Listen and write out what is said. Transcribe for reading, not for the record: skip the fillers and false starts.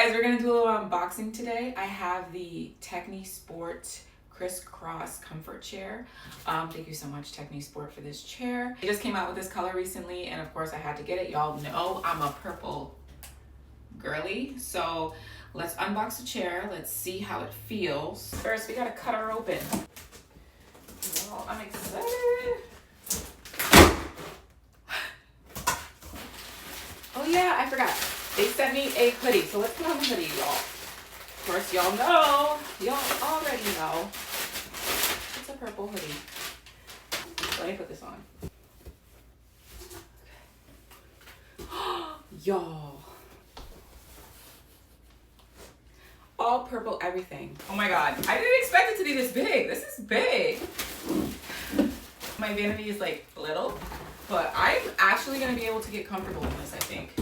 guys, we're gonna do a little unboxing today. I have the Technisport crisscross comfort chair. Thank you so much, Technisport, for this chair. It just came out with this color recently, and of course I had to get it. Y'all know I'm a purple girly, so let's unbox the chair. Let's see how it feels. First, we gotta cut her open. Well, I'm excited. Oh yeah, I forgot. They sent me a hoodie, so let's put on the hoodie, y'all. Of course, y'all know. Y'all already know. It's a purple hoodie. Let me put this on. Y'all. All purple everything. Oh my god. I didn't expect it to be this big. This is big. My vanity is like little, but I'm actually gonna be able to get comfortable in this, I think.